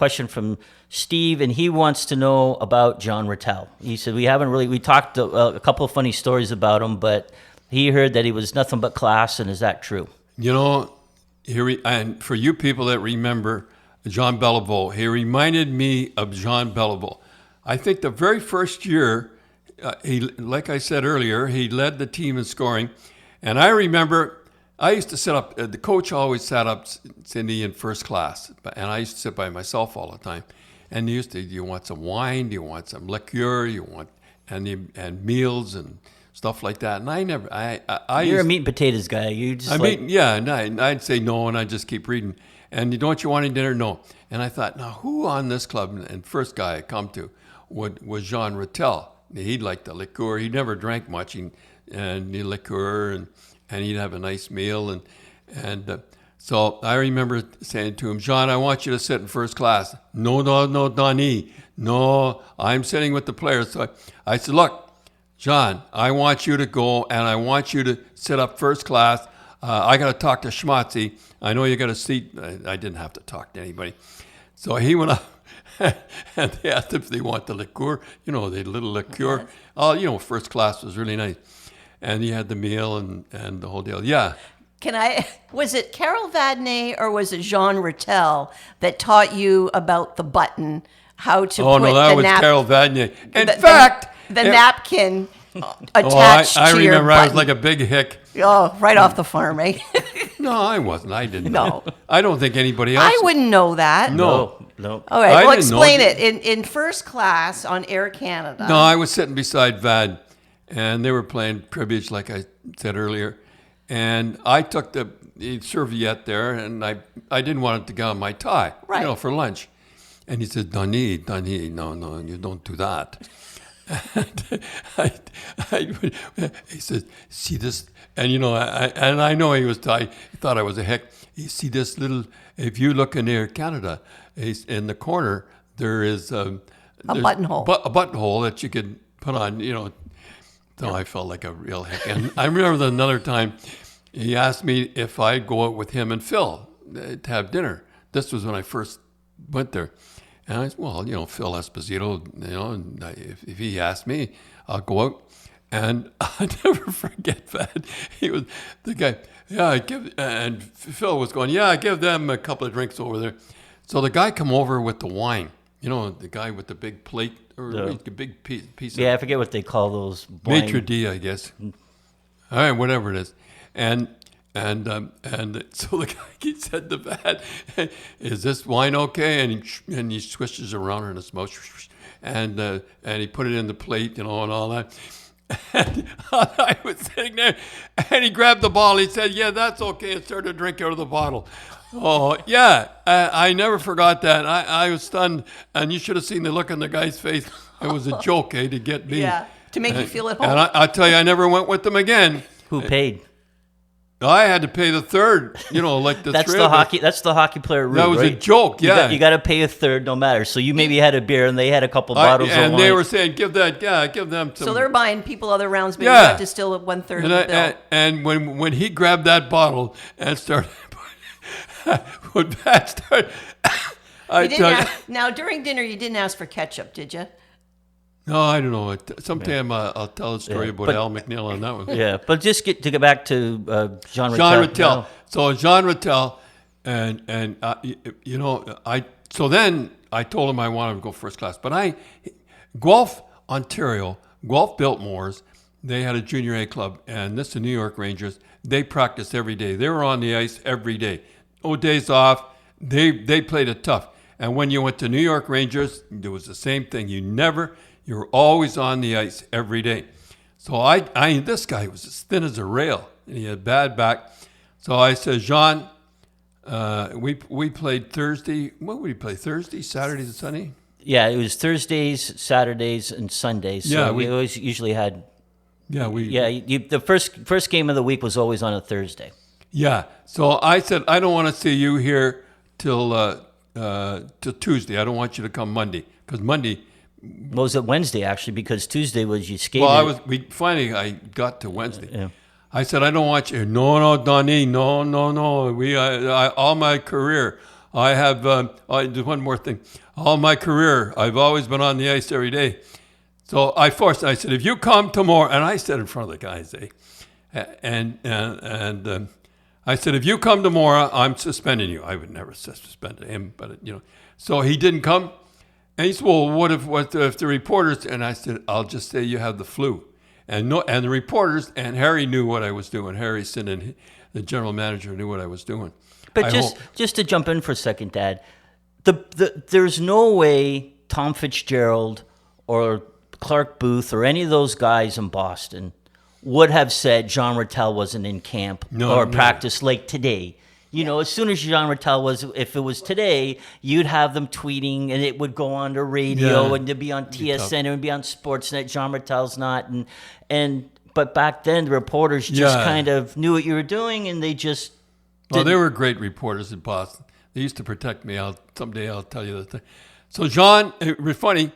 question from Steve, and he wants to know about John Ratelle. He said, we talked a couple of funny stories about him, but he heard that he was nothing but class, and is that true? And for you people that remember John Beliveau, he reminded me of John Beliveau. I think the very first year, like I said earlier, he led the team in scoring. And I remember I used to sit up, the coach always sat up, Cindy, in first class. And I used to sit by myself all the time. And he used to, do you want some wine? Do you want some liqueur? And meals and stuff like that. And You're a meat and potatoes guy. And I'd say no, and I'd just keep reading. And don't you want any dinner? No. And I thought, now who on this club, and first guy I come to, was Jean Ratelle. He liked the liqueur. He never drank much, and the liqueur, and he'd have a nice meal. So I remember saying to him, John, I want you to sit in first class. No, Donnie. No, I'm sitting with the players. So I said, look, John, I want you to go, and I want you to sit up first class. I got to talk to Schmatzy. I know you got a seat. I didn't have to talk to anybody. So he went up, and they asked if they want the liqueur. The little liqueur. First class was really nice. And he had the meal and the whole deal. Yeah. Was it Carol Vadnais or was it Jean Ratelle that taught you about the button, how to put that was Carol Vadnais. In fact... The napkin attached to your I remember button. I was like a big hick. Oh, right off the farm, eh? No, I wasn't. I didn't. No. I don't think anybody else. I wouldn't know that. No. All right, well, explain it. In first class on Air Canada. No, I was sitting beside Vad, and they were playing cribbage, like I said earlier. And I took the serviette there, and I didn't want it to go on my tie, for lunch. And he said, Donnie, no, you don't do that. He said, see this, and I know he thought I was a heck. You see this little, if you look in Air Canada, in the corner, there is a buttonhole. A buttonhole that you could put on, So I felt like a real heck. And I remember another time, he asked me if I'd go out with him and Phil to have dinner. This was when I first went there. And I said, well, Phil Esposito, and if he asked me, I'll go out. And I'll never forget that. He was the guy, and Phil was going, I give them a couple of drinks over there. So the guy come over with the wine, the guy with the big plate, or the big piece of... Yeah, I forget what they call those. Maitre d', I guess. All right, whatever it is. And so the guy, he said to Pat, is this wine okay? And he swishes around in his mouth, and he put it in the plate, and all that. And I was sitting there, and he grabbed the bottle. He said, yeah, that's okay, and started to drink out of the bottle. Oh, yeah, I never forgot that. I was stunned, and you should have seen the look on the guy's face. It was a joke, to get me. Yeah, to make you feel at home. And I'll tell you, I never went with them again. Who paid? I had to pay the third, like the that's the hockey. That's the hockey player rule. That was right? a joke. Yeah, you got to pay a third, no matter. So you maybe had a beer, and they had a couple bottles of wine. And they were saying, give them some. So they're buying people other rounds, maybe not to still at 1/3 of the bill. And when he grabbed that bottle and started, when Pat started, now during dinner you didn't ask for ketchup, did you? No, I don't know. Sometime I'll tell a story about Al McNeil on that one. Yeah, but just to get back to Jean Ratelle. Jean Ratelle. So Jean Ratelle, so then I told him I wanted to go first class. But Guelph, Ontario, Guelph Biltmores, they had a junior A club, and this is the New York Rangers. They practiced every day. They were on the ice every day. No days off. They played it tough. And when you went to New York Rangers, there was the same thing. You were always on the ice every day. So this guy was as thin as a rail, and he had bad back. So I said, Jean, we played Thursday. What would we play? Thursday, Saturday, and Sunday? Yeah, it was Thursdays, Saturdays, and Sundays. So we always usually had. Yeah, the first game of the week was always on a Thursday. Yeah. So I said, I don't want to see you here till Tuesday. I don't want you to come Monday, because Monday. Well, was it Wednesday, actually, because Tuesday was you skated. Well, I got to Wednesday. Yeah. I said, I don't want you. No, Donnie, no. All my career, I have just one more thing. All my career, I've always been on the ice every day. So I said, if you come tomorrow, and I said in front of the guys, and I said, if you come tomorrow, I'm suspending you. I would never suspend him, but So he didn't come, and he said, well, what if the reporters? And I said, I'll just say you have the flu, and the reporters and Harry knew what I was doing. Harry Sinden, the general manager, knew what I was doing. But just to jump in for a second, Dad, there's no way Tom Fitzgerald or Clark Booth or any of those guys in Boston would have said Jean Ratelle wasn't in camp or practice like today. As soon as Jean Ratelle was, if it was today, you'd have them tweeting and it would go on the radio and it'd be on TSN and it would be on Sportsnet. Jean Rattelle's not. But back then, the reporters just kind of knew what you were doing and they just didn't. They were great reporters in Boston. They used to protect me. Someday I'll tell you that. So Jean, it was funny.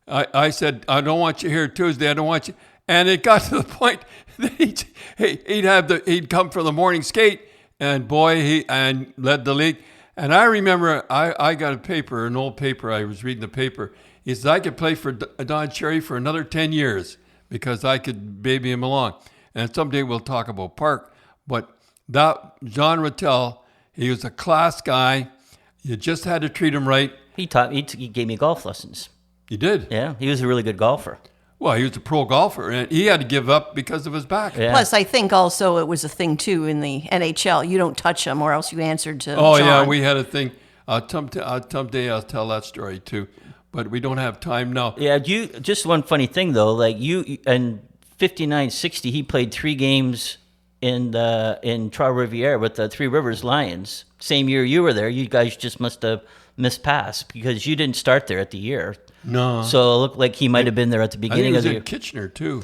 I said, I don't want you here Tuesday. I don't want you. And it got to the point that he'd come for the morning skate, and boy, he led the league. And I remember I got an old paper. I was reading the paper. He said I could play for Don Cherry for another 10 years because I could baby him along. And someday we'll talk about Park. But that Jean Ratelle, he was a class guy. You just had to treat him right. He gave me golf lessons. He did? Yeah, he was a really good golfer. Well, he was a pro golfer, and he had to give up because of his back. Yeah. Plus, I think also it was a thing, too, in the NHL. You don't touch them or else you answered to Oh, John. yeah, we had a thing. Someday I'll tell that story, too. But we don't have time now. Yeah, just one funny thing, though. Like, you, in 59-60, he played 3 games in Trois-Rivières with the Three Rivers Lions. Same year you were there. You guys just must have missed pass because you didn't start there at the year. No. So it looked like he might have been there at the beginning of the year. Kitchener, too.